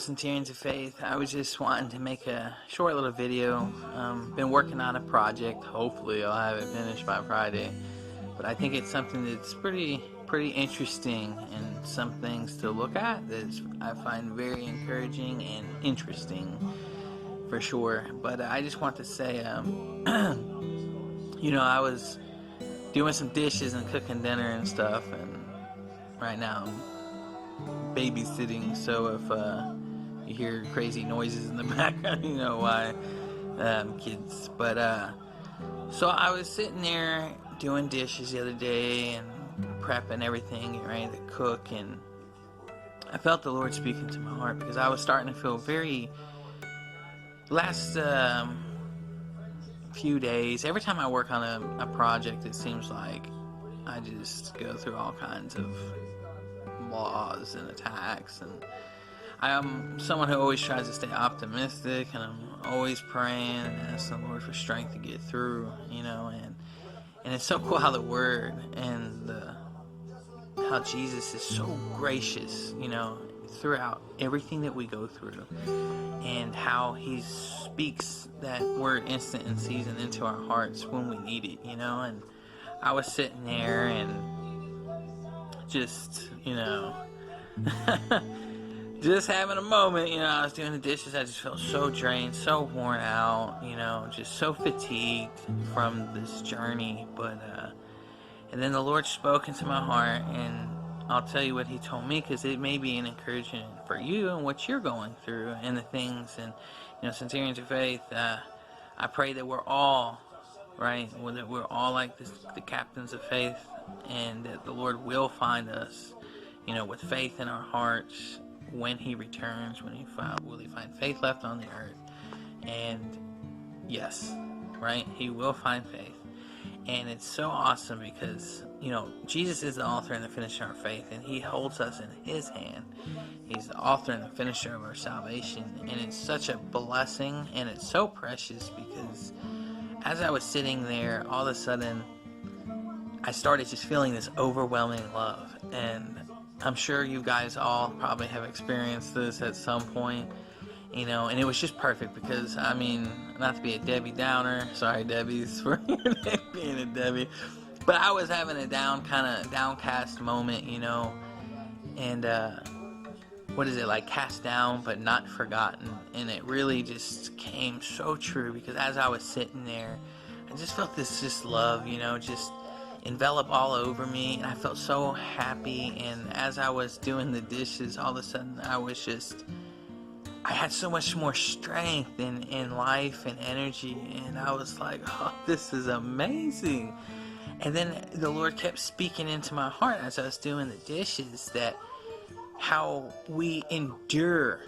Centurions of Faith. I was just wanting to make a short little video. Been working on a project. Hopefully I'll have it finished by Friday. But I think it's something that's pretty interesting, and some things to look at that I find very encouraging and interesting for sure. But I just want to say, you know, I was doing some dishes and cooking dinner and stuff, and right now I'm babysitting, so if you hear crazy noises in the background, you know why. Kids. But so I was sitting there doing dishes the other day and prepping everything, getting ready to cook, and I felt the Lord speaking to my heart, because I was starting to feel very, last few days, every time I work on a project, it seems like I just go through all kinds of laws and attacks, and I'm someone who always tries to stay optimistic, and I'm always praying and asking the Lord for strength to get through, you know, and it's so cool how the Word and how Jesus is so gracious, you know, throughout everything that we go through, and how He speaks that word instant and season into our hearts when we need it, you know. And I was sitting there and just, you know, just having a moment, you know. I was doing the dishes, I just felt so drained, so worn out, you know, just so fatigued from this journey. But and then the Lord spoke into my heart, and I'll tell you what He told me, because it may be an encouragement for you and what you're going through and the things. And, you know, Centurions of Faith, I pray that we're all, right, that we're all like the captains of faith, and that the Lord will find us, you know, with faith in our hearts when He returns, will He find faith left on the earth? And yes, right, He will find faith. And it's so awesome because, you know, Jesus is the author and the finisher of our faith, and He holds us in His hand. He's the author and the finisher of our salvation, and it's such a blessing, and it's so precious, because as I was sitting there, all of a sudden I started just feeling this overwhelming love. And I'm sure you guys all probably have experienced this at some point, you know, and it was just perfect, because, I mean, not to be a Debbie Downer, sorry Debbie's for being a Debbie, but I was having a downcast moment, you know, and what is it, like cast down but not forgotten. And it really just came so true, because as I was sitting there, I just felt this just love, you know, just envelop all over me, and I felt so happy. And as I was doing the dishes, all of a sudden I had so much more strength in life and energy, and I was like, oh, this is amazing. And then the Lord kept speaking into my heart as I was doing the dishes, that how we endure,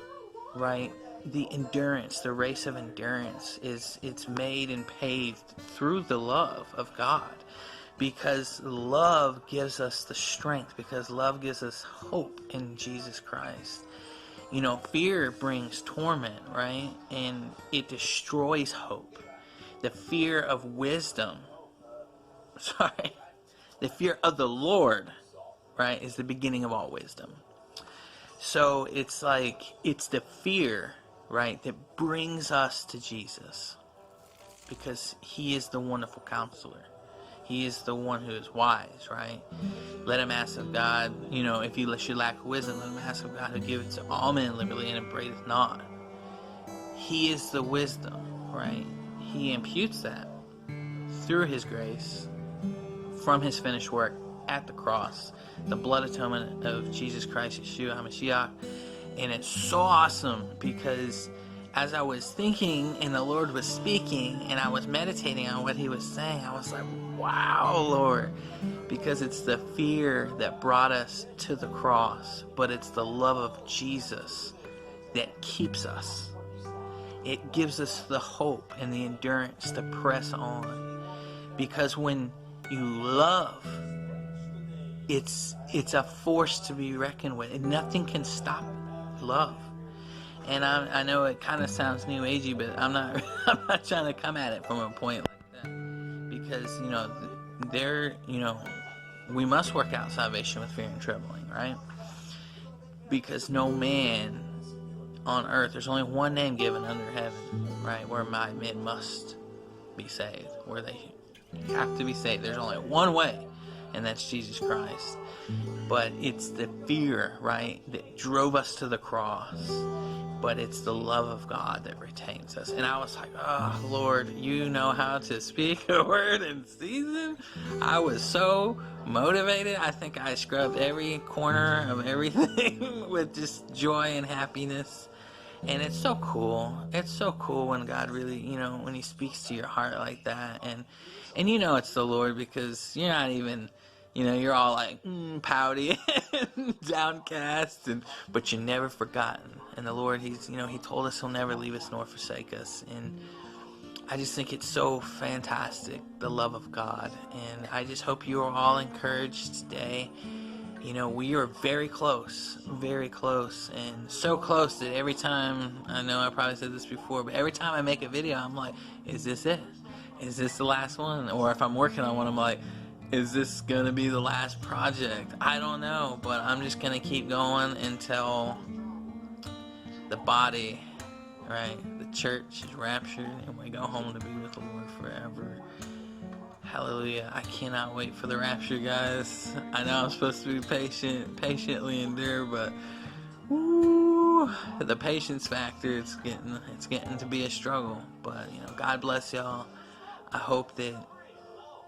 right? The endurance, the race of endurance, it's made and paved through the love of God, because love gives us the strength, because love gives us hope in Jesus Christ. You know, fear brings torment, right? And it destroys hope. The fear of wisdom, the fear of the Lord, right, is the beginning of all wisdom. So it's like, it's the fear, right, that brings us to Jesus, because He is the wonderful counselor. He is the one who is wise, right? Let him ask of God, you know, if you should lack wisdom, let him ask of God, who giveth to all men liberally and upbraideth not. He is the wisdom, right? He imputes that through His grace, from His finished work at the cross, the blood atonement of Jesus Christ, Yeshua HaMashiach. And it's so awesome, because as I was thinking and the Lord was speaking and I was meditating on what He was saying, I was like, wow, Lord, because it's the fear that brought us to the cross, but it's the love of Jesus that keeps us. It gives us the hope and the endurance to press on, because when you love, it's a force to be reckoned with, and nothing can stop love. And I know it kind of sounds new agey, but I'm not I'm not trying to come at it from a point like that, because, you know, we must work out salvation with fear and trembling, right? Because no man on earth. There's only one name given under heaven, right, where my men must be saved, where they have to be saved. There's only one way, and that's Jesus Christ. But it's the fear, right, that drove us to the cross. But it's the love of God that retains us. And I was like, oh, Lord, you know how to speak a word in season. I was so motivated. I think I scrubbed every corner of everything with just joy and happiness. And it's so cool. It's so cool when God really, when he speaks to your heart like that. And it's the Lord, because you're not even, you're all like pouty and downcast, but you're never forgotten. And the Lord, he told us he'll never leave us nor forsake us. And I just think it's so fantastic, the love of God. And I just hope you are all encouraged today. We are very close, and so close that every time, I know I probably said this before, but every time I make a video, I'm like, is this it? Is this the last one? Or if I'm working on one, I'm like, is this going to be the last project? I don't know, but I'm just going to keep going until the body, right, the church is raptured, and we go home to be with the Lord forever. Hallelujah. I cannot wait for the rapture, guys. I know I'm supposed to be patiently endure, but the patience factor, it's getting to be a struggle. But God bless y'all. I hope that